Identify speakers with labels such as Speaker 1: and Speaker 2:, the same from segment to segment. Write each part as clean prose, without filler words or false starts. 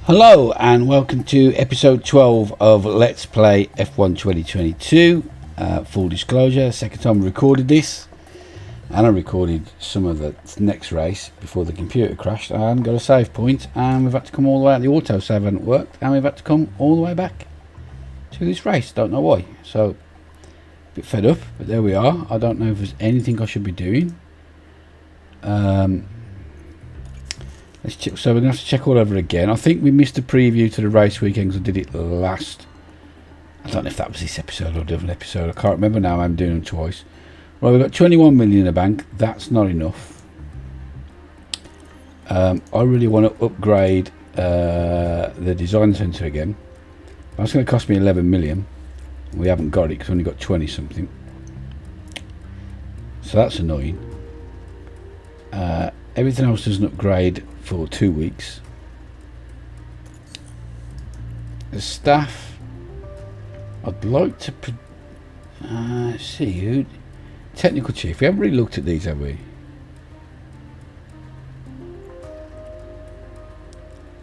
Speaker 1: Hello and welcome to episode 12 of Let's Play F1 2022. Full disclosure, second time I recorded this, and I recorded some of the next race before the computer crashed. I hadn't got a save point, and we've had to come all the way out. The autosave hadn't worked, and we've had to come all the way back to this race. Don't know why. So, a bit fed up, but there we are. I don't know if there's anything I should be doing. Let's check. So we're going to have to check all over again. I think we missed a preview to the race weekend because I did it last. I don't know if that was this episode or a different episode. I can't remember now. I'm doing them twice. Right, we've got 21 million in the bank. That's not enough. I really want to upgrade the design centre again. That's going to cost me 11 million. We haven't got it because we only got 20 something. So that's annoying. Everything else doesn't upgrade for 2 weeks. The staff, I'd like to see who. Technical chief. We haven't really looked at these, have we?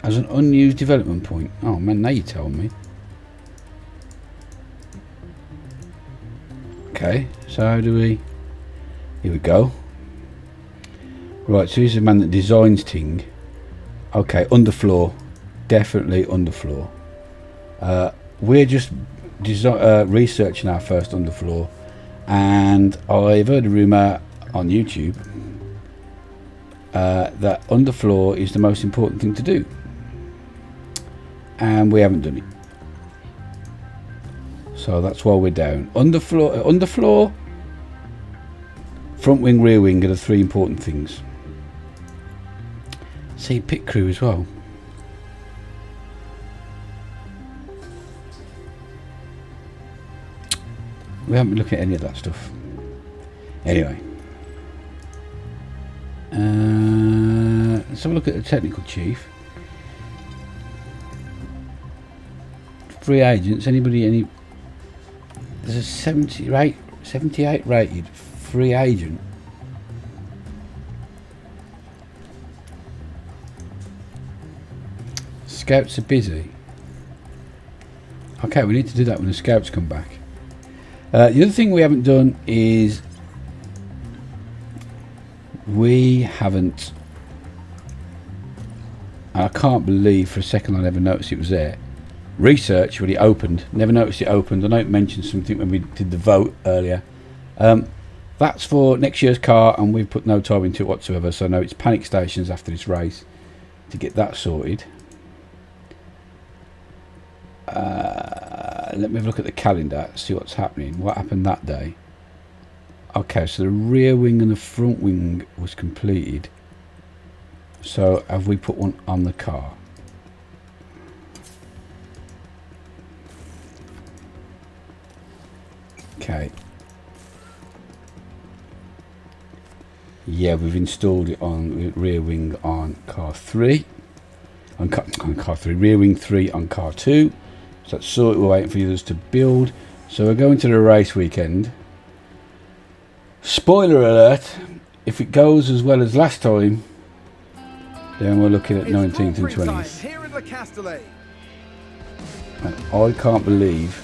Speaker 1: As an unused development point. Oh man, now you tell me. Okay, so how do we? Here we go. Right, so here's the man that designs thing. Okay, underfloor. Definitely underfloor. We're just researching our first underfloor. And I've heard a rumour on YouTube that underfloor is the most important thing to do. And we haven't done it. So that's why we're down. Underfloor, front wing, rear wing are the three important things. See, pit crew as well. We haven't been looking at any of that stuff. Anyway. Let's have a look at the technical chief. Free agents, anybody, there's a 78 rated free agent. Scouts are busy. Okay, we need to do that when the scouts come back. The other thing we haven't done is we haven't, and I can't believe for a second I never noticed it was there. Research when it opened. Never noticed it opened. I know it mentioned something when we did the vote earlier. That's for next year's car, and we've put no time into it whatsoever. So no, it's panic stations after this race to get that sorted. Let me have a look at the calendar, see what's happening. What happened that day? Okay, so the rear wing and the front wing was completed. So have we put one on the car? Okay. Yeah, we've installed it on rear wing on car 3. On car 3, rear wing 3 on car 2. So that's sort. We're waiting for the others to build. So we're going to the race weekend. Spoiler alert, if it goes as well as last time, then we're looking at 19th and 20th. And I can't believe.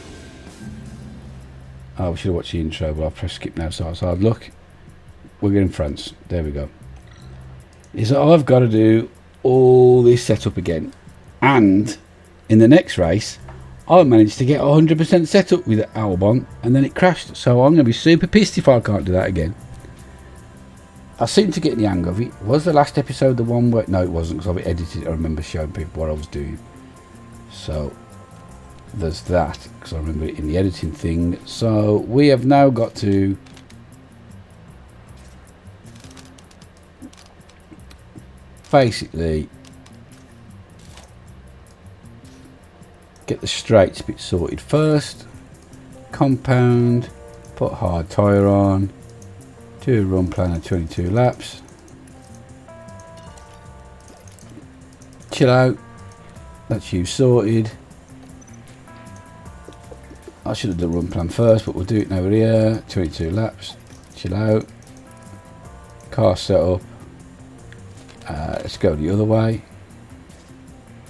Speaker 1: Oh, we should have watched the intro, but I'll press skip now. So I'd look. We're in France. There we go. Is that I've got to do all this setup again, and in the next race I managed to get 100% set up with Albon, and then it crashed. So I'm going to be super pissed if I can't do that again. I seem to get the hang of it. Was the last episode the one where... No, it wasn't, because I've edited it. I remember showing people what I was doing. So there's that, because I remember it in the editing thing. So we have now got to basically get the straights bit sorted first. compound, put hard tyre on, do a run plan of 22 laps, chill out, that's you sorted. I should have done run plan first, but we'll do it now. We're here, 22 laps, chill out, car set up. Let's go the other way,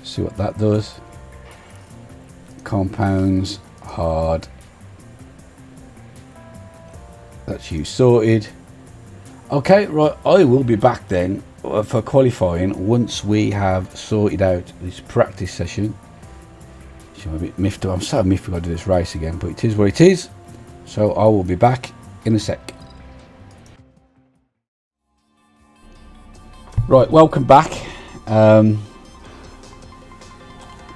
Speaker 1: see what that does. Compounds, hard, that's you sorted. Okay, right, I will be back then for qualifying once we have sorted out this practice session. I'm a bit miffed. I'm so miffed we've got to do this race again, but it is what it is. So I will be back in a sec. Right, welcome back.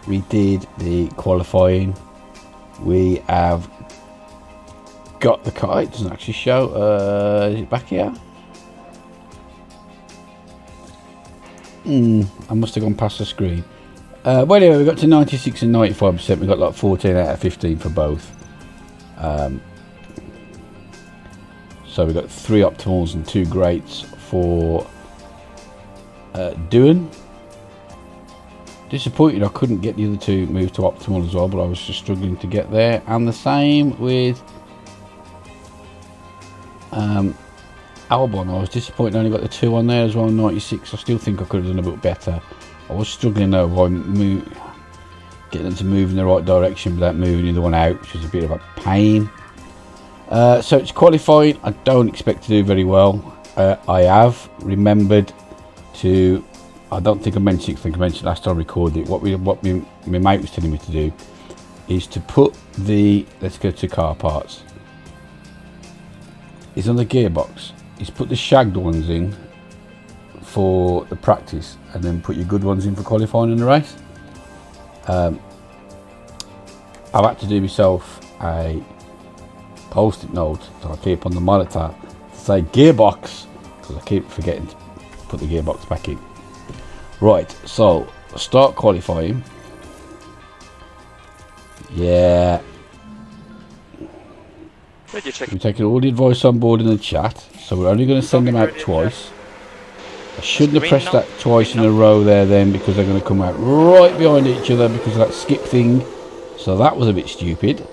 Speaker 1: We did the qualifying. We have got the car. It doesn't actually show. Is it back here? I must have gone past the screen. Well, anyway, we got to 96 and 95%. We got like 14 out of 15 for both. So we got 3 optimals and 2 greats for doing. Disappointed I couldn't get the other 2 moved to optimal as well, but I was just struggling to get there. And the same with Albon. I was disappointed I only got the 2 on there as well. 96. I still think I could have done a bit better. I was struggling though by getting them to move in the right direction without moving the other one out, which was a bit of a pain. So it's qualifying. I don't expect to do very well. I have remembered to, I don't think I mentioned it, I think I mentioned last time I recorded it, what my mate was telling me to do is to put the, let's go to car parts, is on the gearbox, is put the shagged ones in for the practice and then put your good ones in for qualifying in the race. I've had to do myself a post-it note that I keep on the monitor to say gearbox, because I keep forgetting to put the gearbox back in. Right, so start qualifying. Yeah, we're taking all the advice on board in the chat, so we're only going to send them out twice. I shouldn't have pressed that twice in a row there then, because they're going to come out right behind each other because of that skip thing. So that was a bit stupid.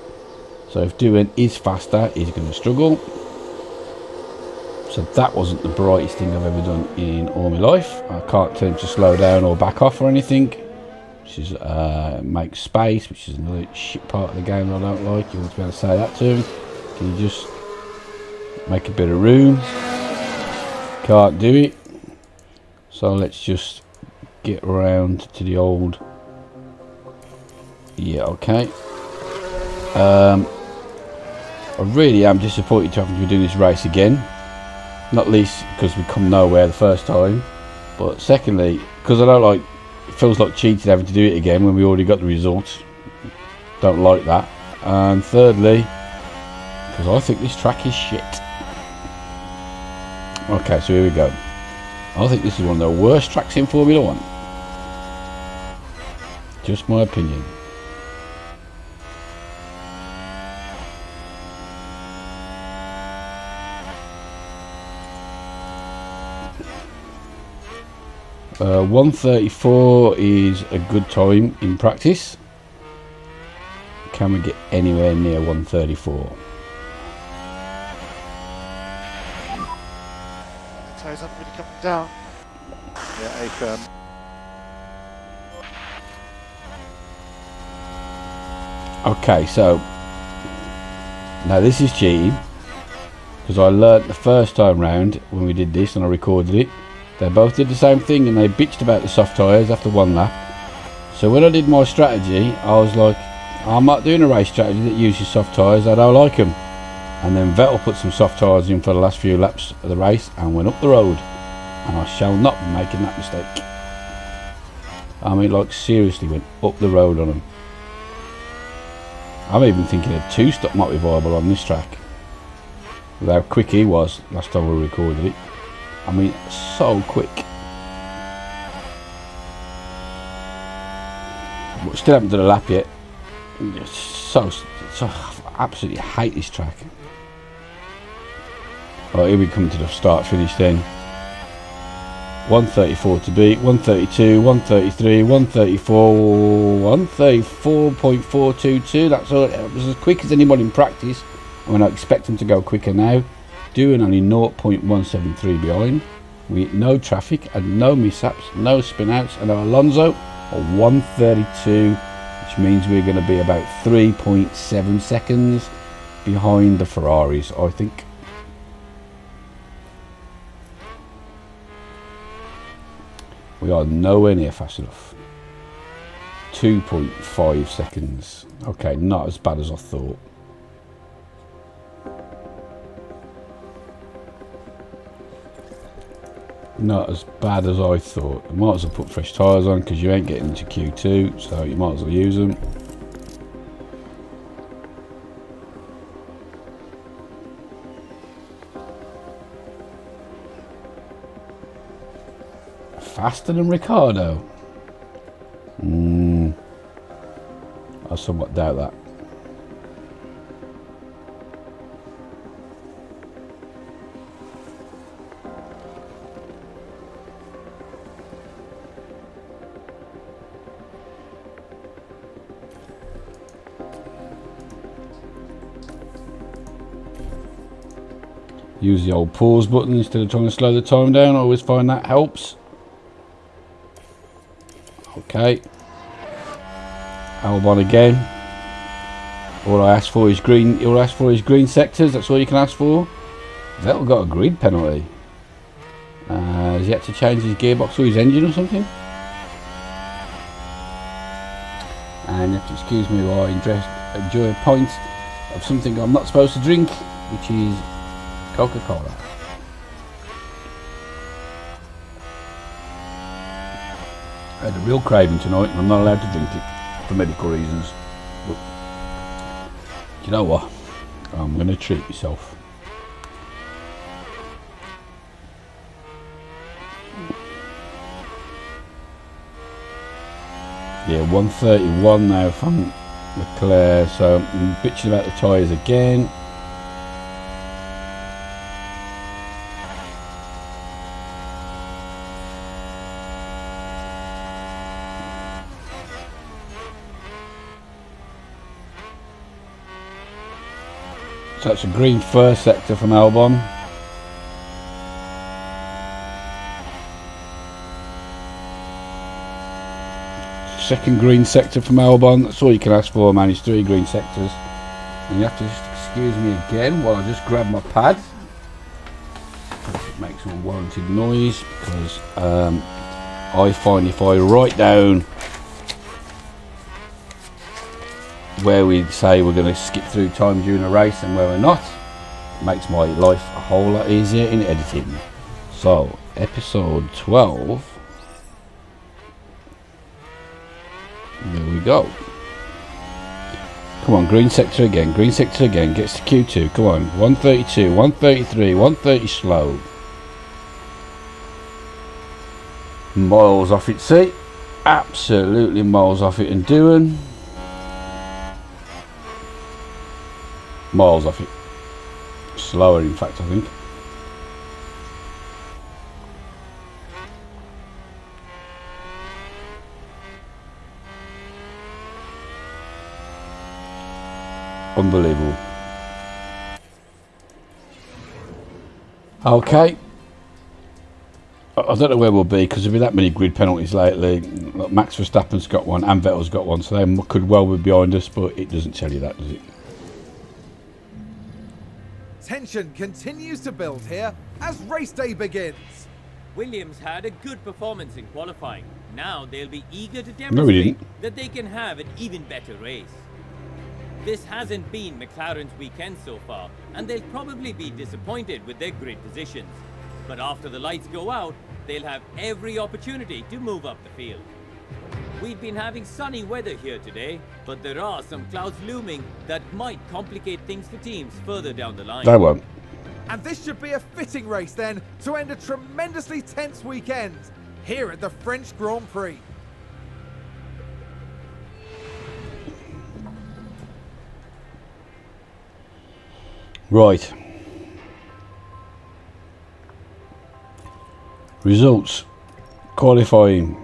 Speaker 1: So if doing is faster, he's going to struggle. So that wasn't the brightest thing I've ever done in all my life. I can't tell him to slow down or back off or anything, which is make space, which is another shit part of the game I don't like. You want to be able to say that to him. Can you just make a bit of room? Can't do it. So let's just get around to the old. Yeah, okay. I really am disappointed to have to be doing this race again. Not least because we come nowhere the first time, but secondly because I don't like, it feels like cheating having to do it again when we already got the results. Don't like that. And thirdly, because I think this track is shit. Okay, so here we go. I think this is one of the worst tracks in Formula 1. Just my opinion. Uh, 1:34 is a good time in practice. Can we get anywhere near 1:34?
Speaker 2: Tyres haven't really coming down. Yeah, A firm.
Speaker 1: Okay, so now this is cheating because I learnt the first time round when we did this and I recorded it. They both did the same thing and they bitched about the soft tyres after one lap. So when I did my strategy, I was like, I'm not doing a race strategy that uses soft tyres, I don't like them. And then Vettel put some soft tyres in for the last few laps of the race and went up the road. And I shall not be making that mistake. I mean, like, seriously went up the road on them. I'm even thinking a two-stop might be viable on this track. With how quick he was last time we recorded it. I mean, so quick. But still haven't done a lap yet. So absolutely hate this track. Right, here we come to the start finish then. 134 to beat, 132, 133, 134, 134.422. That's all. It was as quick as anyone in practice. I mean, I expect them to go quicker now. Doing only 0.173 behind. With no traffic and no mishaps, no spin outs, and Alonso a 132, which means we're going to be about 3.7 seconds behind the Ferraris, I think. We are nowhere near fast enough. 2.5 seconds. Okay, not as bad as I thought. Not as bad as I thought. I might as well put fresh tyres on because you ain't getting into Q2, so you might as well use them. Faster than Ricciardo? I somewhat doubt that. Use the old pause button instead of trying to slow the time down. I always find that helps. Okay. Albon again. All I ask for is green. All I ask for is green sectors. That's all you can ask for. Vettel got a grid penalty. Has he had to change his gearbox or his engine or something? And you have to excuse me while I enjoy a pint of something I'm not supposed to drink, which is Coca-Cola. I had a real craving tonight and I'm not allowed to drink it for medical reasons. But you know what? I'm going to treat myself. Yeah, 131 now from Leclerc, so I'm bitching about the tyres again. So that's a green first sector from Albon. Second green sector from Albon. That's all you can ask for, man. It's 3 green sectors. And you have to just excuse me again while I just grab my pad. It makes some unwarranted noise because I find if I write down where we say we're going to skip through time during a race and where we're not, it makes my life a whole lot easier in editing. So, episode 12. There we go. Come on, green sector again, gets to Q2. Come on, 132, 133, 130 slow. Miles off it, see? Absolutely miles off it and doing. Miles off it. Slower, in fact, I think. Unbelievable. Okay. I don't know where we'll be because there'll be that many grid penalties lately. Look, Max Verstappen's got one and Vettel's got one, so they could well be behind us, but it doesn't tell you that, does it?
Speaker 3: Tension continues to build here as race day begins.
Speaker 4: Williams had a good performance in qualifying. Now they'll be eager to
Speaker 1: No, we
Speaker 4: demonstrate
Speaker 1: didn't.
Speaker 4: that they can have an even better race. This hasn't been McLaren's weekend so far, and they'll probably be disappointed with their grid positions. But after the lights go out, they'll have every opportunity to move up the field. We've been having sunny weather here today, but there are some clouds looming that might complicate things for teams further down the line.
Speaker 1: They won't.
Speaker 3: And this should be a fitting race then to end a tremendously tense weekend here at the French Grand Prix.
Speaker 1: Right. Results. Qualifying.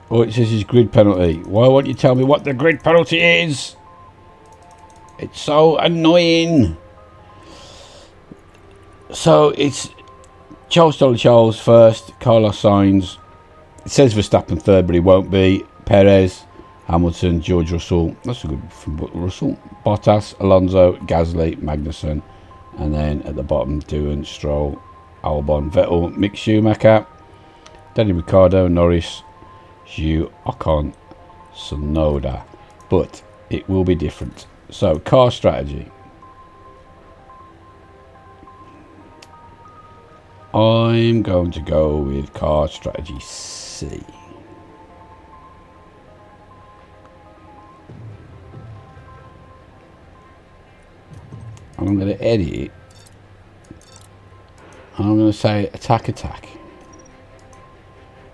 Speaker 1: Oh, it says his grid penalty. Why won't you tell me what the grid penalty is? It's so annoying. So it's Charles first, Carlos Sainz. It says Verstappen third, but he won't be. Perez, Hamilton, George Russell. That's a good from Russell. Bottas, Alonso, Gasly, Magnussen. And then at the bottom, Doohan, Stroll, Albon, Vettel, Mick Schumacher, Danny Ricciardo, Norris, Zhou, Ocon, Tsunoda. But it will be different. So, car strategy. I'm going to go with car strategy C. I'm going to edit it. I'm going to say attack.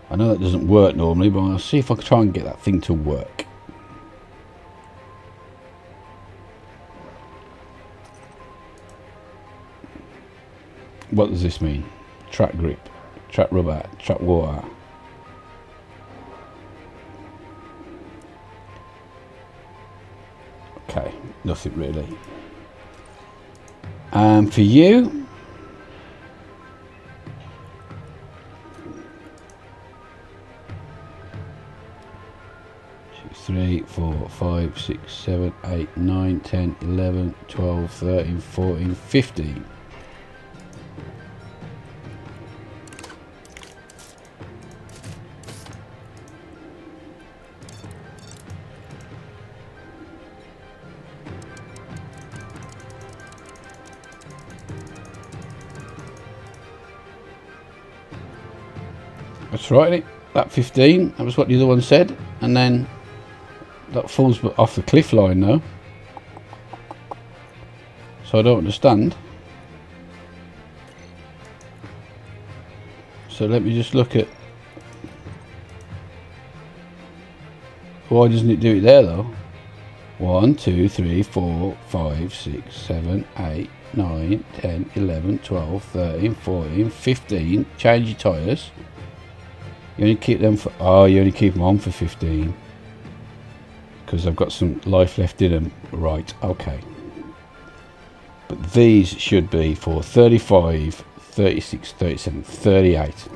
Speaker 1: I know that doesn't work normally, but I'll see if I can try and get that thing to work. What does this mean? Track grip, track rubber, track water. Okay, nothing really. For you, 3, 4, 5, 6, 7, 8, 9, 10, 11, 12, 13, 14, 15. That's right, isn't it? That 15, that was what the other one said, and then that falls off the cliff line now. So I don't understand. So let me just look at... Why doesn't it do it there though? 1, 2, 3, 4, 5, 6, 7, 8, 9, 10, 11, 12, 13, 14, 15. Change your tyres. You only keep them for... Oh, you only keep them on for 15. Because I've got some life left in them. Right, okay. But these should be for 35, 36, 37, 38.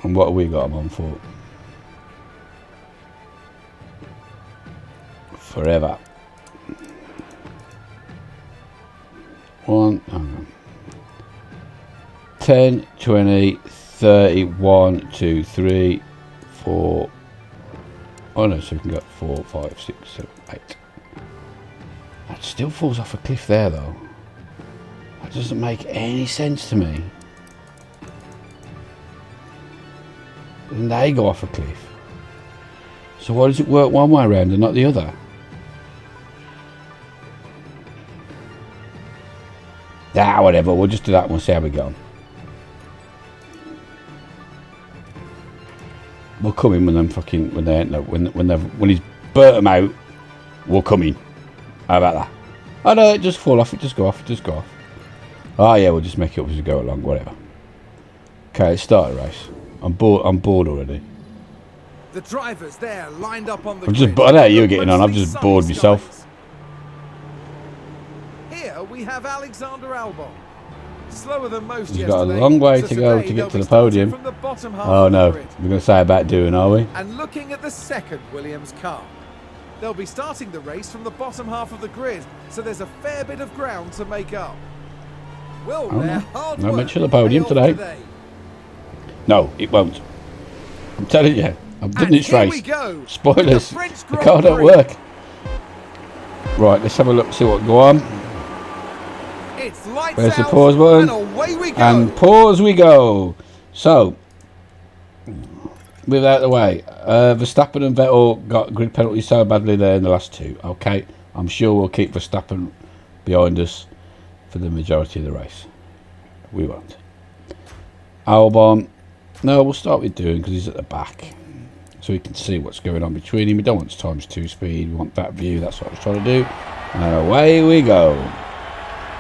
Speaker 1: And what have we got them on for? Forever. 10, 20, 30, 1, 2, 3, 4. Oh no, so we can go 4, 5, 6, 7, 8. That still falls off a cliff there though. That doesn't make any sense to me. And they go off a cliff. So why does it work one way around and not the other? Ah, whatever, we'll just do that and we'll see how we go. We'll come in when them fucking when he's burnt them out. We'll come in. How about that? Oh no, it just fall off. It just go off. Oh yeah, we'll just make it up as we go along. Whatever. Okay, let's start a race. I'm bored already.
Speaker 3: The drivers there lined up on the
Speaker 1: I know how you're getting on. I've just bored myself.
Speaker 3: Here we have Alexander Albon. Slower than most
Speaker 1: He's
Speaker 3: yesterday.
Speaker 1: got a long way to go to get to the podium. Oh no, we're going to say about doing, are we?
Speaker 3: And looking at the second Williams car. They'll be starting the race from the bottom half of the grid, so there's a fair bit of ground to make up. Will their hard work
Speaker 1: mention the podium today. No, it won't. I'm telling you, I've done this race. Spoilers, the car don't work. Right, let's have a look, see what go on.
Speaker 3: It's lights
Speaker 1: Where's the
Speaker 3: out,
Speaker 1: pause button?
Speaker 3: and away we go.
Speaker 1: And pause we go. So, without the way, Verstappen and Vettel got grid penalties so badly there in the last two. Okay, I'm sure we'll keep Verstappen behind us for the majority of the race. We won't. Albon, no, we'll start with Doohan because he's at the back. so we can see what's going on between him. We don't want times 2 speed, we want that view. That's what I was trying to do. And away we go.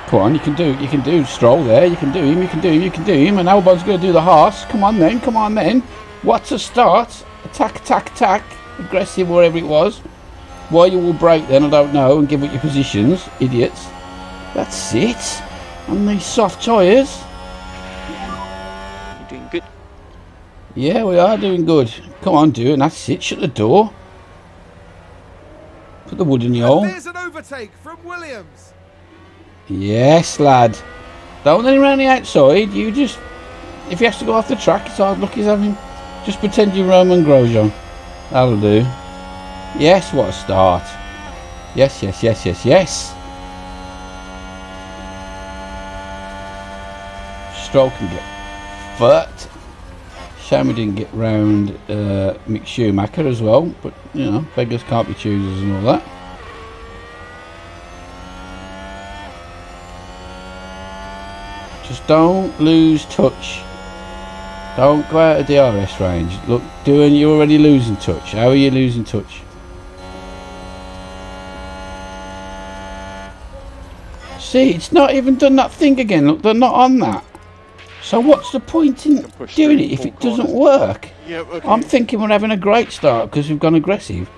Speaker 1: Come on, you can do Stroll there, you can do him, and Albon's going to do the horse. Come on then. What a start. Attack, aggressive, whatever it was. Why you will break then, I don't know, and give up your positions, idiots. That's it. On these soft tyres.
Speaker 2: You're doing good.
Speaker 1: Yeah, we are doing good. Come on, do it. That's it. Shut the door. Put the wood in the hole.
Speaker 3: There's an overtake from Williams.
Speaker 1: Yes, lad. Don't let him around the outside. You just... If he has to go off the track, it's hard luck he's having. Just pretend you're Roman Grosjean. That'll do. Yes, what a start. Yes. Stroll can get fucked. Shame we didn't get round Mick Schumacher as well, but you know, beggars can't be choosers and all that. Just don't lose touch. Don't go out of DRS range. Look, you're already losing touch. How are you losing touch? See, it's not even done that thing again. Look, they're not on that. So what's the point in doing it if it doesn't work?
Speaker 2: Yeah, okay.
Speaker 1: I'm thinking we're having a great start because we've gone aggressive,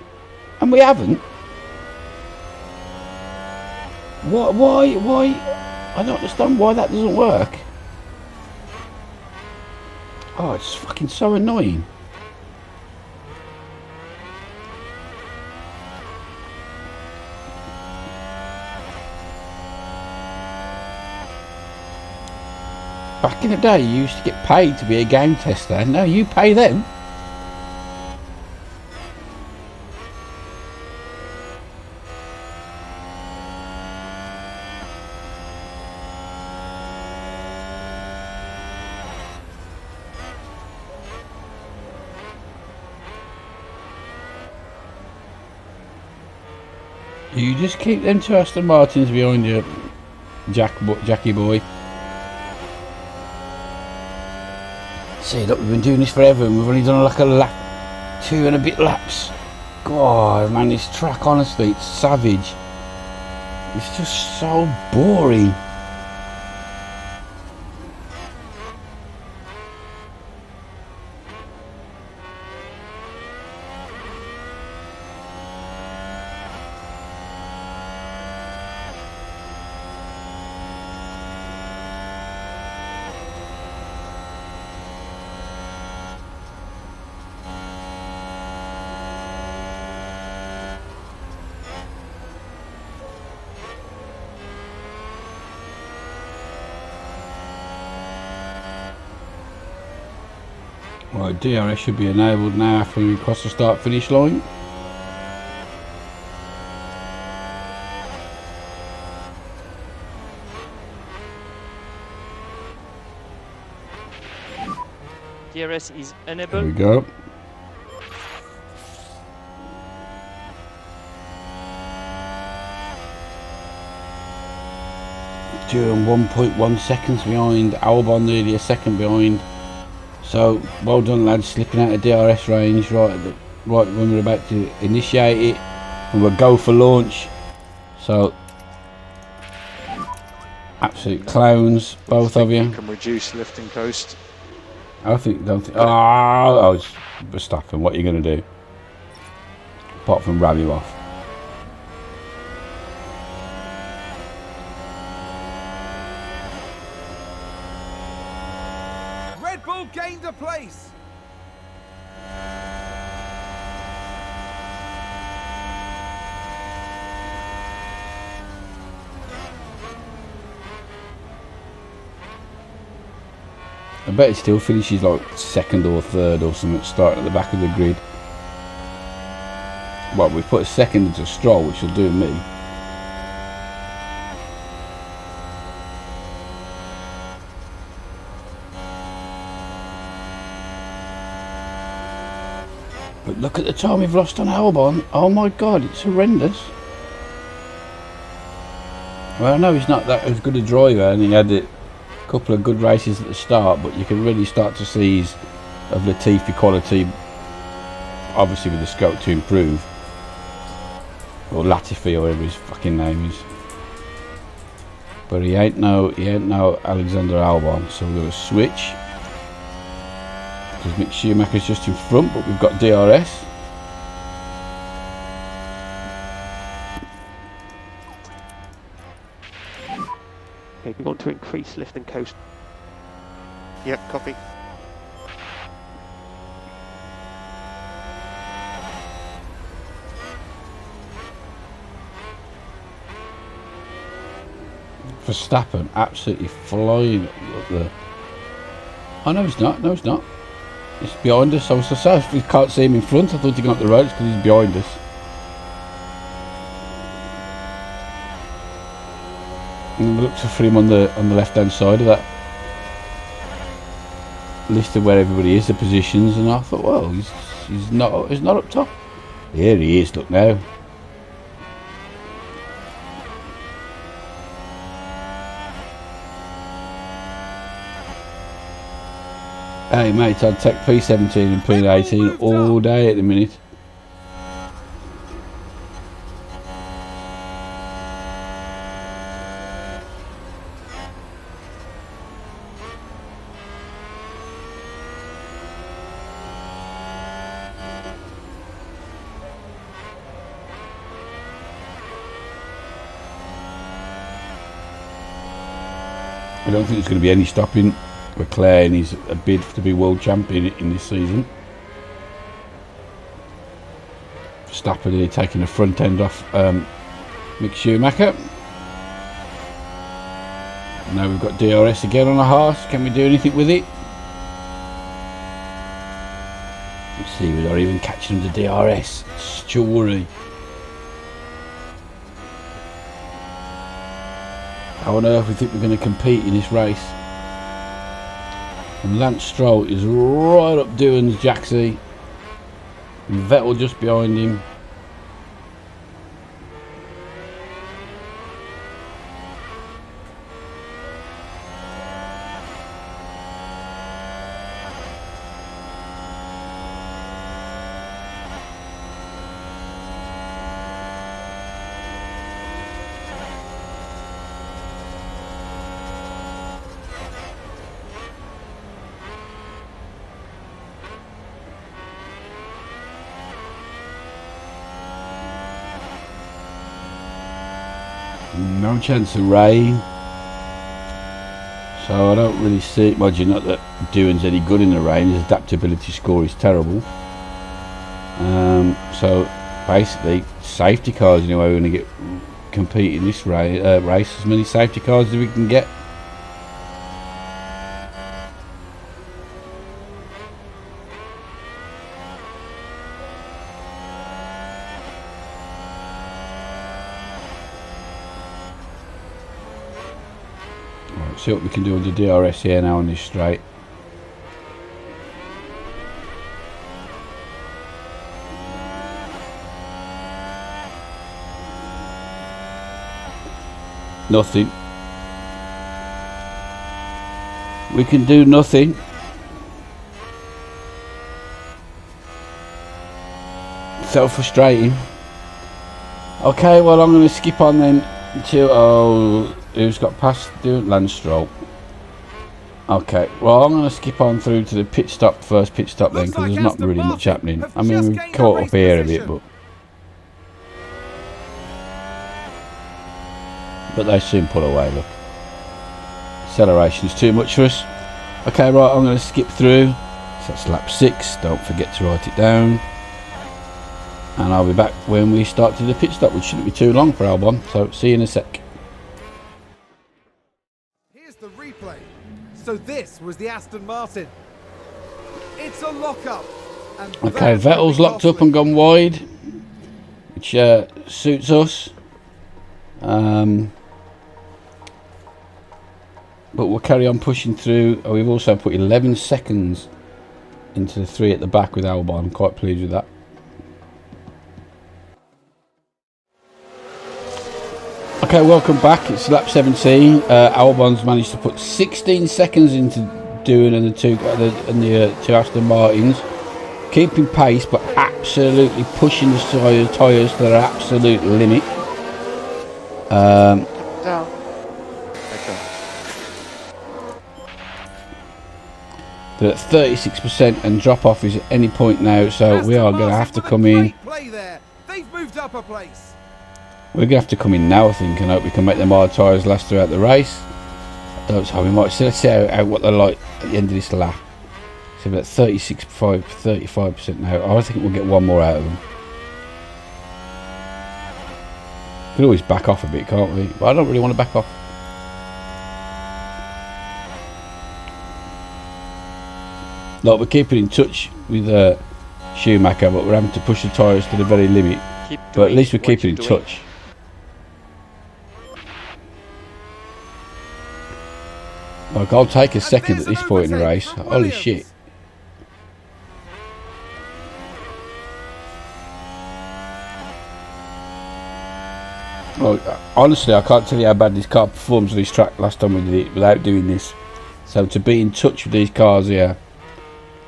Speaker 1: and we haven't. Why? I don't understand why that doesn't work. Oh, it's fucking so annoying. Back in the day, you used to get paid to be a game tester. Now you pay them. You just keep them two Aston Martins behind you, Jackie boy. See, look, we've been doing this forever and we've only done like a lap, 2 and a bit laps. God, man, this track, honestly, it's savage. It's just so boring. Right, DRS should be enabled now after we cross the start finish line.
Speaker 2: DRS is
Speaker 1: There
Speaker 2: enabled.
Speaker 1: we go. Doing 1.1 seconds behind, Albon nearly a second behind. So well done, lads, slipping out of DRS range right when we're about to initiate it, and we'll go for launch. So absolute clowns, both of you.
Speaker 2: You can reduce lifting coast.
Speaker 1: Don't think. Oh, it's Verstappen. What are you going to do? Apart from rab you off.
Speaker 3: Red Bull gained a place.
Speaker 1: I bet it still finishes like second or third or something, starting at the back of the grid. Well, we put a second into Stroll, which will do me. But look at the time we've lost on Albon. Oh my god, it's horrendous. Well, I know he's not that as good a driver, and he had a couple of good races at the start, but you can really start to see his of Latifi quality obviously with the scope to improve. Or Latifi, or whatever his fucking name is. But he ain't no Alexander Albon, so we're going to switch. Because Mick Schumacher's just in front, but we've got DRS.
Speaker 5: Okay, we want to increase lift and coast.
Speaker 2: Yep, copy.
Speaker 1: Verstappen absolutely flying up there. Oh no, he's not. No, he's not. He's behind us. I was so sad we can't see him in front. I thought he got up the road because he's behind us. And I looked for him on the left-hand side of that list of where everybody is, the positions, and I thought, well, he's not up top. Here he is. Look now. Hey mate, I'd take P17 and P18 all day at the minute. I don't think there's going to be any stopping Leclerc in his bid to be world champion in this season. Verstappen here taking the front end off Mick Schumacher. Now we've got DRS again on the horse. Can we do anything with it? Let's see, we're not even catching the DRS. Story. How on earth we think we're going to compete in this race? And Lance Stroll is right up Doohan's Jaxie. And Vettel just behind him. No chance of rain, so I don't really see it. Well, not that Doohan's any good in the rain. His adaptability score is terrible. So basically, safety cars. Anyway, we're going to compete in this race as many safety cars as we can get. See what we can do on the DRS here now on this straight. Nothing. We can do nothing. So frustrating. Okay, well I'm going to skip on then to who's got past Lance Stroll. Okay, well I'm going to skip on through to the first pit stop then, because there's not really much happening. I mean, we've caught up here a bit, but they soon pull away. Look, acceleration's too much for us. Okay, right, I'm going to skip through. So that's lap 6. Don't forget to write it down. And I'll be back when we start to the pit stop, which shouldn't be too long for Albon. So see you in a sec.
Speaker 3: Here's the replay. So this was the Aston Martin. It's a lock-up.
Speaker 1: Okay, Vettel's locked up and gone wide, which suits us. But we'll carry on pushing through. We've also put 11 seconds into the 3 at the back with Albon. I'm quite pleased with that. Okay, welcome back. It's lap 17. Albon's managed to put 16 seconds into Doohan and the two Aston Martins. keeping pace, but absolutely pushing the tyres to their absolute limit.
Speaker 2: Coming down. Okay.
Speaker 1: They're at 36% and drop off is at any point now, so we are going to have to come in.
Speaker 3: Play there. They've moved up a place.
Speaker 1: We're going to have to come in now, I think, and hope we can make them hard tyres last throughout the race. That's how we might. So let's see what they're like at the end of this lap. So we're at 35% now. I think we'll get one more out of them. We can always back off a bit, can't we? But I don't really want to back off. Like, we're keeping in touch with Schumacher, but we're having to push the tyres to the very limit. But at least we're keeping in touch. Like, I'll take a second at this point in the race. Holy shit. Well, honestly, I can't tell you how bad this car performs on this track last time we did it without doing this. So to be in touch with these cars here,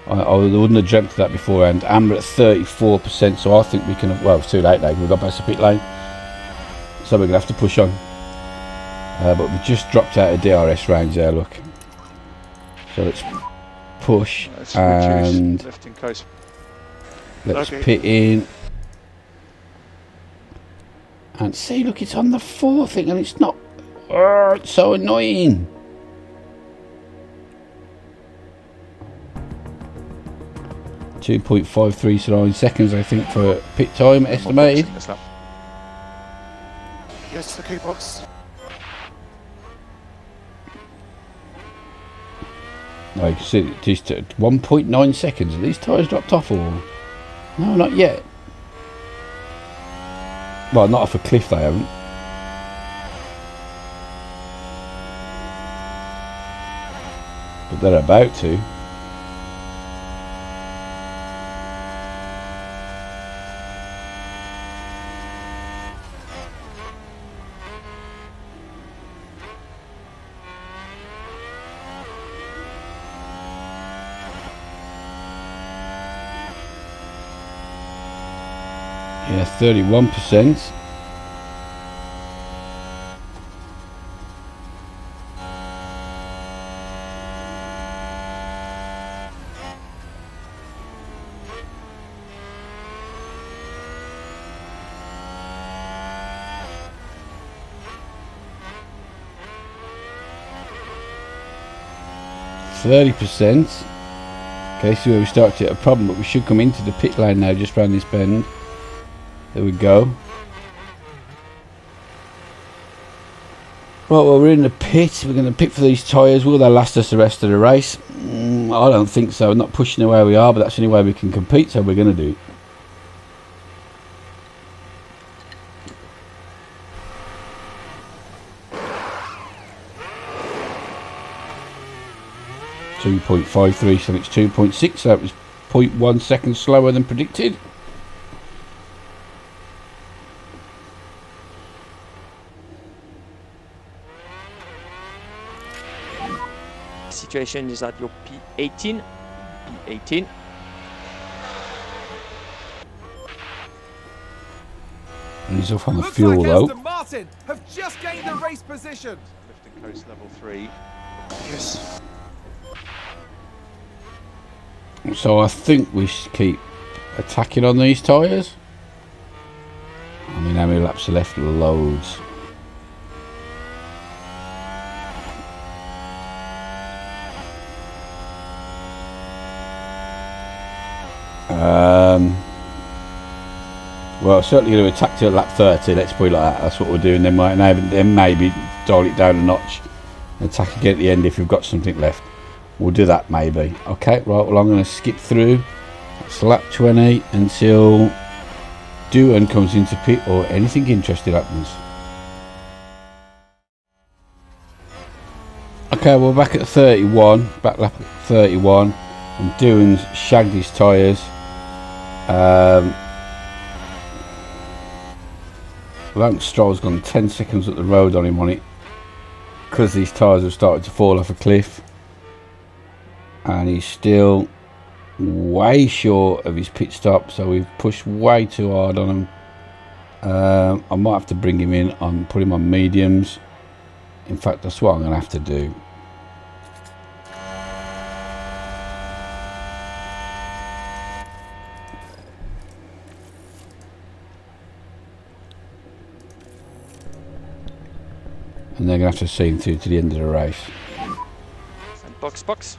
Speaker 1: I wouldn't have dreamt of that beforehand. And we're at 34%, so I think we can... Well, it's too late now. We've got past the pit lane. So we're going to have to push on. But we just dropped out of DRS range there, look. So let's push and
Speaker 2: lifting close.
Speaker 1: let's pit in. And see, look, it's on the 4th thing and it's not... Oh, it's so annoying. .539 seconds, I think, for pit time estimated.
Speaker 2: Yes, the key box.
Speaker 1: Like you can see, it is 1.9 seconds. Are these tyres dropped off or? No, not yet. Well, not off a cliff, they haven't. But they're about to. Yeah, 31%. Okay, so where we start to hit a problem, but we should come into the pit lane now, just round this bend. There we go. Right, well, we're in the pit. We're going to pit for these tyres. Will they last us the rest of the race? I don't think so. Not pushing the way we are, but that's the only way we can compete, so we're going to do it. .53, so it's 2.6. So that was 0.1 seconds slower than predicted.
Speaker 5: Situation is at your P18. P18.
Speaker 1: And he's off on the
Speaker 3: Looks
Speaker 1: fuel
Speaker 3: like
Speaker 1: though.
Speaker 3: Aston Martin have just gained the race position.
Speaker 2: Lifting coast level 3. Yes.
Speaker 1: So I think we should keep attacking on these tyres. I mean, how many laps are left? Loads. Well, certainly going to attack till lap 30. Let's put it like that. That's what we're doing. Then maybe dial it down a notch and attack again at the end if we've got something left. We'll do that maybe. Okay, right. Well, I'm going to skip through. It's lap 20 until Doohan comes into pit or anything interesting happens. Okay, we're back at 31. Back lap 31. And Doohan's shagged his tyres. Lance Stroll's gone 10 seconds up the road on him on it because these tyres have started to fall off a cliff, and he's still way short of his pit stop, so we've pushed way too hard on him. I might have to bring him in on, put him on mediums. In fact, that's what I'm going to have to do. And they're going to have to see him through to the end of the race.
Speaker 5: Box.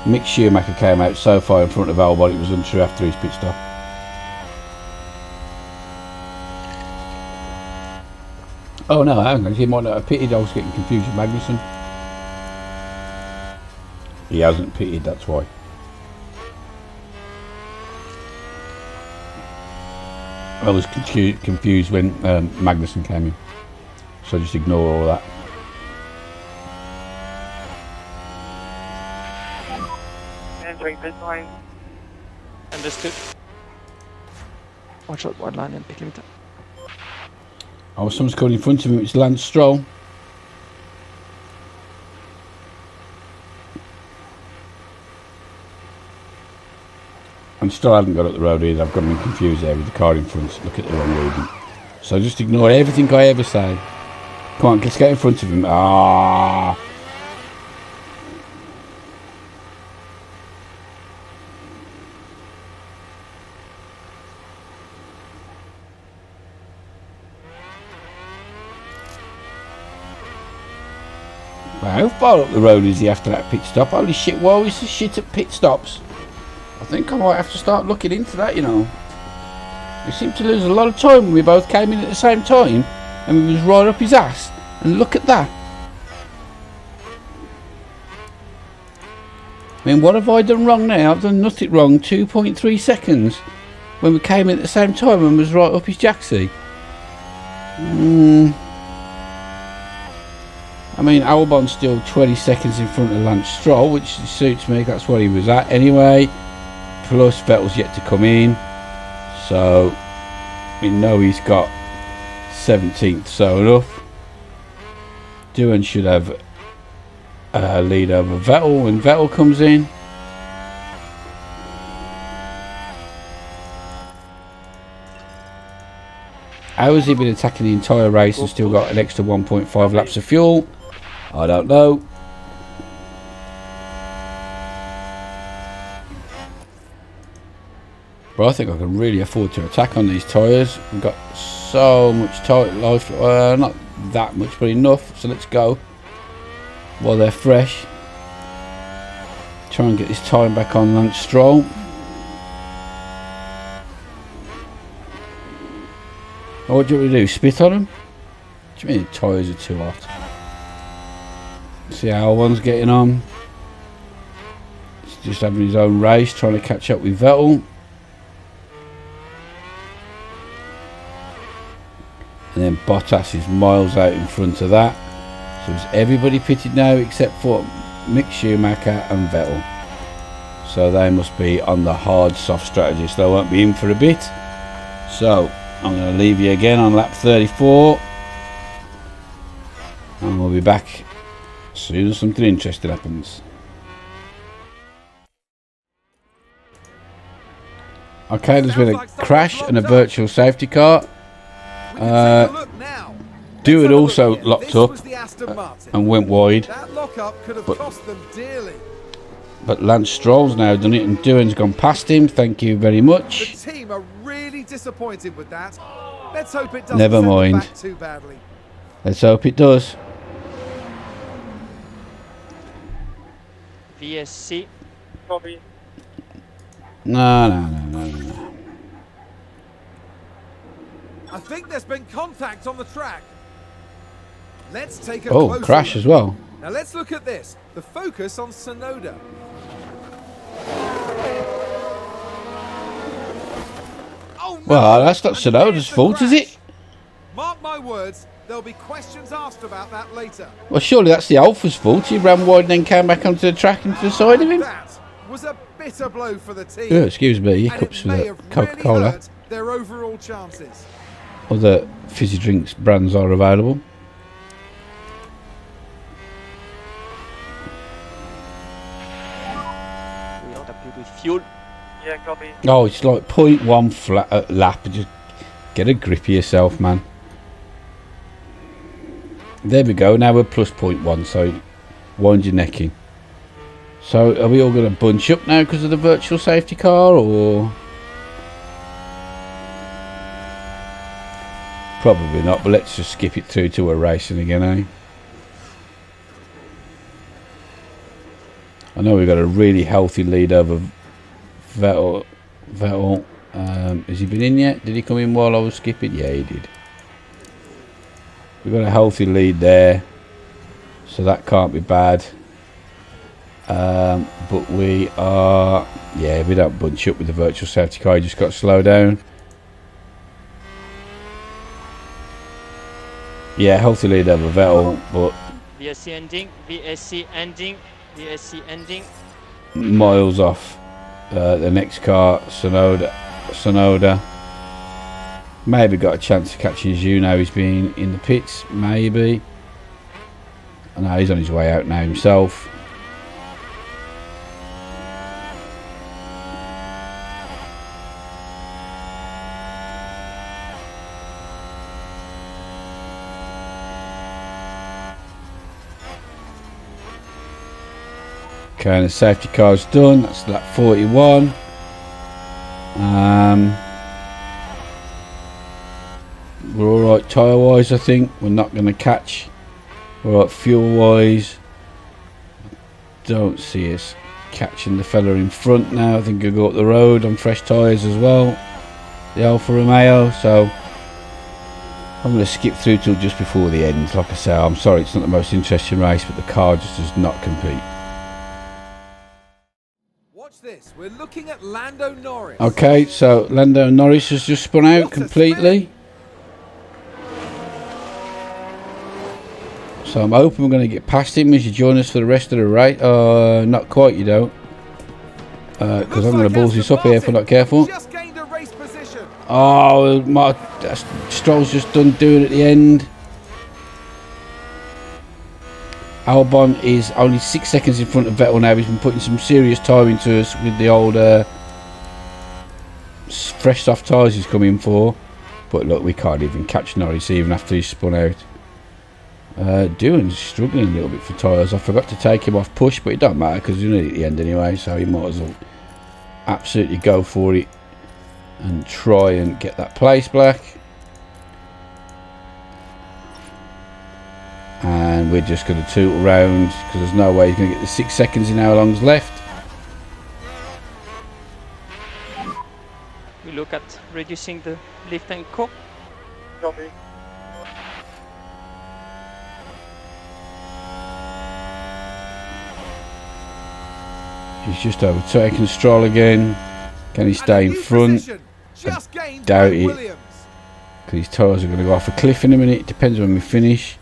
Speaker 1: Mick Schumacher came out so far in front of Albon, it was untrue after his pit stop. Oh no, hang on, he might not have pitted, I was getting confused with Magnussen. He hasn't pitted, that's why. I was confused when Magnussen came in, so just ignore all that.
Speaker 5: Entering pit line. Understood. Watch out, wide line and pit limiter.
Speaker 1: Oh, someone's coming in front of him, it's Lance Stroll. And still haven't got up the road either. I've got them confused there with the car in front. Look at the wrong reading. So just ignore everything I ever say. Come on, let's get in front of him. Ah! How far up the road is he after that pit stop? Holy shit, why is this shit at pit stops? I think I might have to start looking into that, you know. We seem to lose a lot of time when we both came in at the same time and we was right up his ass. And look at that. I mean, what have I done wrong now? I've done nothing wrong. 2.3 seconds when we came in at the same time and was right up his jacksie. I mean, Albon's still 20 seconds in front of Lance Stroll, which suits me. That's what he was at anyway. Plus, Vettel's yet to come in. So, we know he's got 17th, so enough. Doohan should have a lead over Vettel when Vettel comes in. How has he been attacking the entire race and still got an extra 1.5 laps of fuel? I don't know. But I think I can really afford to attack on these tyres. We've got so much tyre life, not that much, but enough. So let's go while they're fresh. Try and get this time back on Lance Stroll. Oh, what do you want me to do? Spit on them? What do you mean the tyres are too hot? See how one's getting on. He's just having his own race, trying to catch up with Vettel. And then Bottas is miles out in front of that. So is everybody pitted now except for Mick Schumacher and Vettel. So they must be on the hard soft strategy, so they won't be in for a bit. So I'm going to leave you again on lap 34. And we'll be back as soon as something interesting happens. Okay, there's been a crash and a virtual safety car. Doohan also locked up and went wide, but Lance Stroll's now done it and Doohan's gone past him. Thank you very much.
Speaker 3: The team are really disappointed with that. Let's hope it doesn't
Speaker 1: Never mind.
Speaker 3: back too badly.
Speaker 1: Let's hope it does.
Speaker 5: VSC. Copy.
Speaker 1: No.
Speaker 3: I think there's been contact on the track. Let's take a
Speaker 1: Oh,
Speaker 3: closer
Speaker 1: crash
Speaker 3: look.
Speaker 1: as well.
Speaker 3: Now let's look at this. The focus on Sonoda. Oh, no.
Speaker 1: Well, that's not
Speaker 3: And there's
Speaker 1: Sonoda's
Speaker 3: the
Speaker 1: fault, is
Speaker 3: crash.
Speaker 1: it?
Speaker 3: Mark my words, there'll be questions asked about that later.
Speaker 1: Well, surely that's the Alpha's fault. He ran wide and then came back onto the track and to the side of him.
Speaker 3: That was a bitter blow for the team.
Speaker 1: Oh, excuse me,
Speaker 3: And
Speaker 1: hiccups
Speaker 3: it
Speaker 1: for
Speaker 3: may
Speaker 1: the
Speaker 3: have
Speaker 1: Coca-Cola.
Speaker 3: really hurt their overall chances.
Speaker 1: Other fizzy drinks brands are available.
Speaker 5: fuel.
Speaker 2: Yeah, copy.
Speaker 1: Oh, it's like 0.1 flat lap. Just get a grip of yourself, man. There we go. Now we're plus 0.1, so wind your neck in. So are we all going to bunch up now because of the virtual safety car, or? Probably not, but let's just skip it through to we're racing again, eh? I know we've got a really healthy lead over Vettel. Has he been in yet? Did he come in while I was skipping? Yeah, he did. We've got a healthy lead there, so that can't be bad. But we are, yeah, we don't bunch up with the virtual safety car. You just got to slow down. Yeah, healthy lead over Vettel, but
Speaker 5: VSC ending, VSC ending, VSC ending.
Speaker 1: miles off the next car, Sonoda. Maybe got a chance of catching Zhu now he's been in the pits, maybe. I know he's on his way out now himself. Okay, and the safety car's done. That's lap 41. We're alright tyre wise, I think. We're not going to catch. We're alright fuel wise. Don't see us catching the fella in front now. I think he'll go up the road on fresh tyres as well. The Alfa Romeo. So I'm going to skip through till just before the end. Like I say, I'm sorry it's not the most interesting race, but the car just does not compete.
Speaker 3: Watch this. We're looking at Lando Norris.
Speaker 1: Okay, so Lando Norris has just spun out completely. So I'm hoping we're going to get past him as you join us for the rest of the race. Not quite, you don't. Because I'm going to balls this up here if we're not careful.
Speaker 3: Just gained a race position.
Speaker 1: Oh, Stroll's just done doing at the end. Albon is only 6 seconds in front of Vettel now. He's been putting some serious time into us with the old fresh soft tyres he's come in for. But look, we can't even catch Norris even after he's spun out. Doohan's struggling a little bit for tyres. I forgot to take him off push, but it don't matter because he's nearly at the end anyway, so he might as well absolutely go for it and try and get that place back. And we're just going to toot around because there's no way he's going to get the 6 seconds in how long's left.
Speaker 5: We look at reducing the lift and co.
Speaker 2: Copy.
Speaker 1: He's just overtaken Stroll again. Can he stay in front?
Speaker 3: Just gained
Speaker 1: Doubt
Speaker 3: by
Speaker 1: it.
Speaker 3: Williams.
Speaker 1: Because his tyres are going to go off a cliff in a minute. Depends when we finish.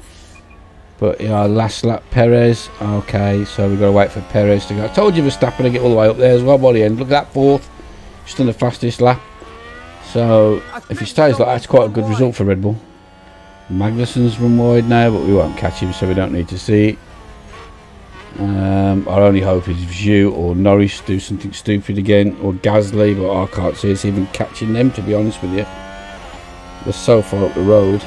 Speaker 1: But yeah, last lap Perez. Okay, so we've got to wait for Perez to go. I told you Verstappen to get all the way up there as well by the end. Look at that fourth. Just done the fastest lap. So if he stays like that, it's quite a good result for Red Bull. Magnussen's run wide now, but we won't catch him, so we don't need to see it. Our only hope is Zhu or Norris do something stupid again, or Gasly, but I can't see us even catching them, to be honest with you. They're so far up the road.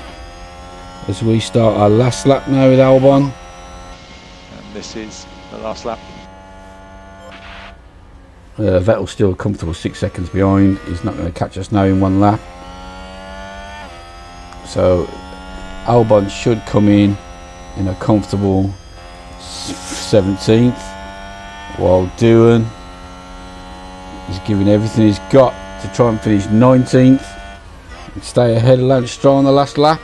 Speaker 1: As we start our last lap now with Albon.
Speaker 2: And this is the last lap.
Speaker 1: Vettel's still a comfortable 6 seconds behind. He's not going to catch us now in one lap. So Albon should come in a comfortable 17th, while Doohan is giving everything he's got to try and finish 19th and stay ahead of Lance Stroll on the last lap.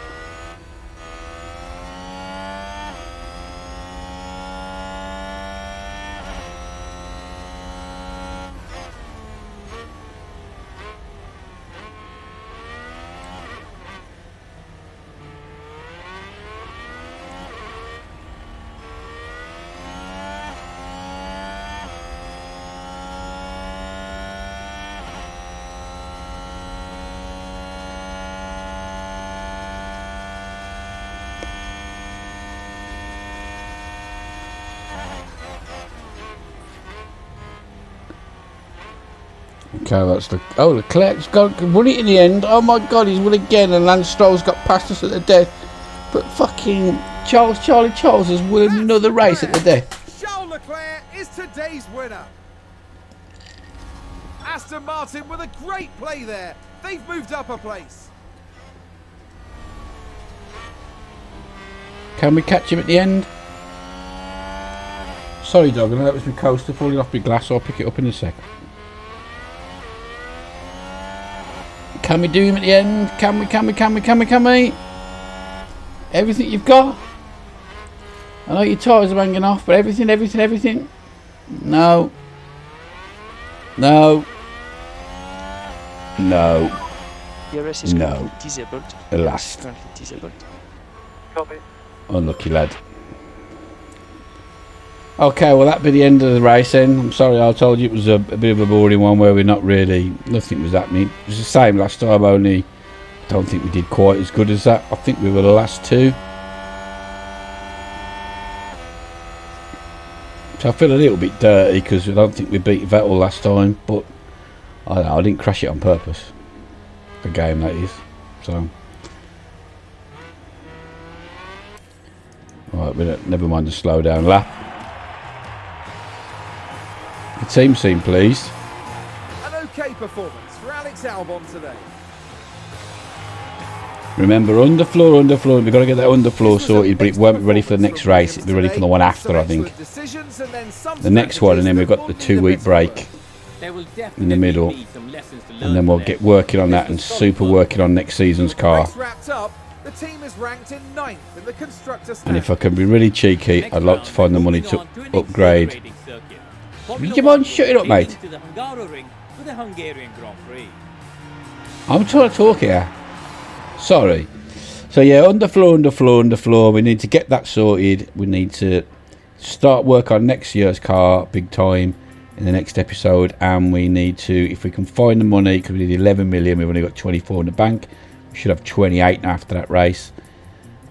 Speaker 1: Okay, that's the... Oh, Leclerc's won it in the end. Oh my God, he's won again, and Lance Stroll's got past us at the death. But fucking Charlie Charles has won another race at the death.
Speaker 3: Charles Leclerc is today's winner. Aston Martin with a great play there. They've moved up a place.
Speaker 1: Can we catch him at the end? Sorry, dog, I know that was my coaster falling off my glass, so I'll pick it up in a sec. Can we do him at the end? Can we? Everything you've got? I know your tyres are hanging off, but everything. No.
Speaker 5: DRS is currently disabled.
Speaker 1: Alas.
Speaker 5: Currently disabled.
Speaker 2: Copy.
Speaker 1: Unlucky lad. Okay, well that'd be the end of the race then. I'm sorry, I told you it was a bit of a boring one where we're not really... Nothing was happening. It was the same last time, only I don't think we did quite as good as that. I think we were the last two. So I feel a little bit dirty because I don't think we beat Vettel last time, but I don't know, I didn't crash it on purpose. The game, that is. So... Alright, never mind the slow down lap. The team seem pleased.
Speaker 3: An okay performance for Alex Albon today.
Speaker 1: Remember, underfloor. We've got to get that underfloor sorted, but it won't be ready for the next race. It'll be ready for the one after, I think. The next one, and then we've got the 2-week break in the middle. And then we'll get working on that and super working on next season's car.
Speaker 3: The team is ranked in 9th in the constructor
Speaker 1: And if I can be really cheeky, I'd like to find the money to upgrade. Would you mind shutting up, mate? I'm trying to talk here. Sorry. So yeah, underfloor. We need to get that sorted. We need to start work on next year's car big time in the next episode. And we need to, if we can find the money, because we need 11 million, we've only got 24 in the bank. We should have 28 now after that race.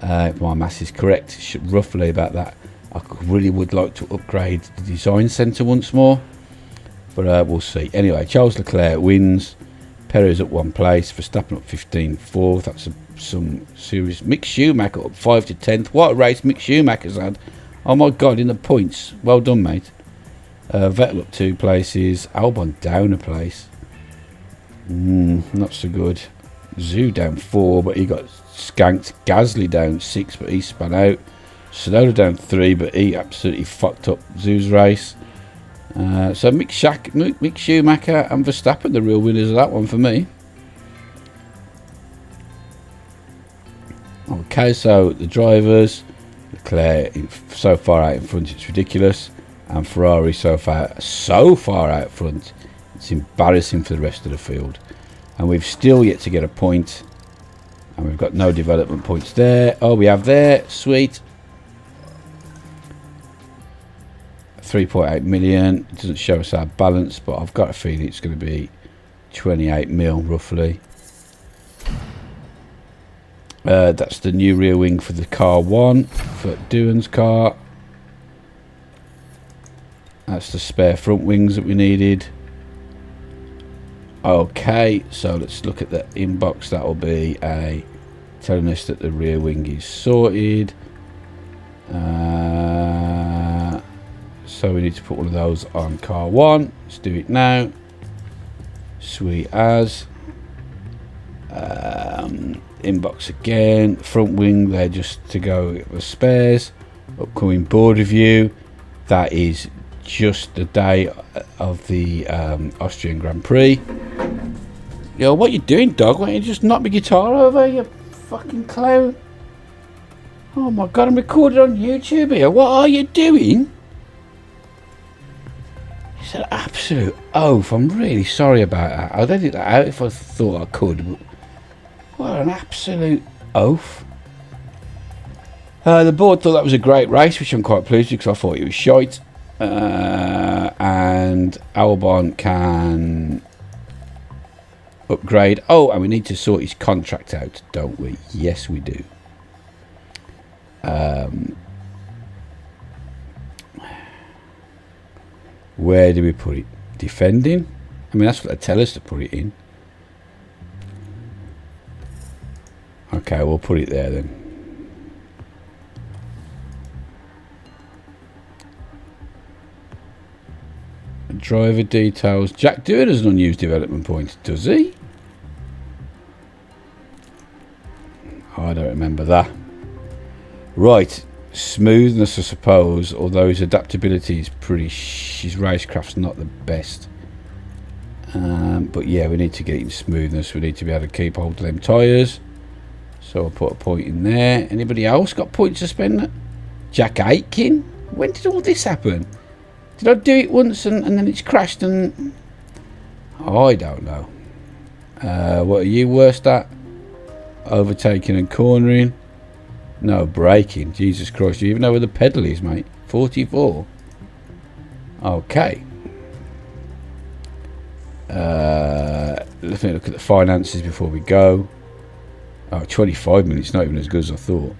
Speaker 1: If my maths is correct, should roughly about that. I really would like to upgrade the design centre once more, but we'll see. Anyway, Charles Leclerc wins. Perez at 1 place. Verstappen up 15, 4th. That's some serious. Mick Schumacher up 5 to 10th. What a race Mick Schumacher's had. Oh my God, in the points. Well done, mate. Vettel up 2 places. Albon down a place. Not so good. Zhu down 4, but he got skanked. Gasly down 6, but he spun out. Tsunoda down 3, but he absolutely fucked up Zhu's race. So Mick Schumacher and Verstappen, the real winners of that one for me. Okay, so the drivers, Leclerc so far out in front, it's ridiculous, and Ferrari so far out front, it's embarrassing for the rest of the field. And we've still yet to get a point, and we've got no development points there. Oh, we have there, sweet. 3.8 million. It doesn't show us our balance, but I've got a feeling it's going to be 28 mil roughly. That's the new rear wing for the car 1 for Doohan's car. That's the spare front wings that we needed. Okay, so let's look at the inbox. That will be telling us that the rear wing is sorted. So we need to put one of those on car 1. Let's do it now. Sweet as. Inbox again. Front wing there just to go with spares. Upcoming board review. That is just the day of the Austrian Grand Prix. Yo, what you doing, dog? Why don't you just knock my guitar over, you fucking clown? Oh my God, I'm recorded on YouTube here. What are you doing? It's an absolute oath. I'm really sorry about that. I'd edit that out if I thought I could. But what an absolute oath. The board thought that was a great race, which I'm quite pleased with because I thought it was shite. And Albon can upgrade. Oh, and we need to sort his contract out, don't we? Yes, we do. Where do we put it? Defending. I mean, that's what they tell us to put it in. Okay, we'll put it there then. Driver details. Jack Dewar has an unused development point, does he? I don't remember that. Right, smoothness, I suppose, although his adaptability is pretty his racecraft's not the best. But yeah, we need to get in smoothness. We need to be able to keep hold of them tyres. So I'll put a point in there. Anybody else got points to spend? Jack Aitken? When did all this happen? Did I do it once and then it's crashed and... I don't know. What are you worst at? Overtaking and cornering. No, braking. Jesus Christ, do you even know where the pedal is, mate? 44. Okay. Let me look at the finances before we go. Oh, 25 minutes, not even as good as I thought.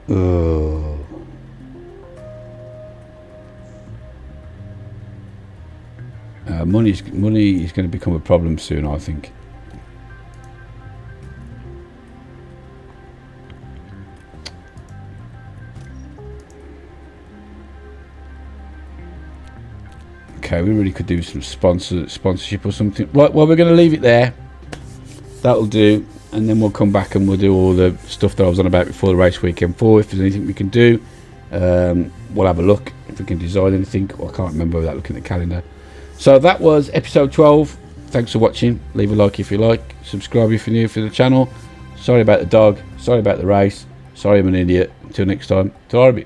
Speaker 1: Oh. Money is going to become a problem soon, I think. Okay, we really could do some sponsorship or something. Right, well, we're going to leave it there. That'll do, and then we'll come back and we'll do all the stuff that I was on about before the race weekend 4. If there's anything we can do, we'll have a look if we can design anything. Well, I can't remember without looking at the calendar. So that was episode 12. Thanks for watching. Leave a like if you like. Subscribe if you're new to the channel. Sorry about the dog. Sorry about the race. Sorry I'm an idiot. Until next time. Ta-ra.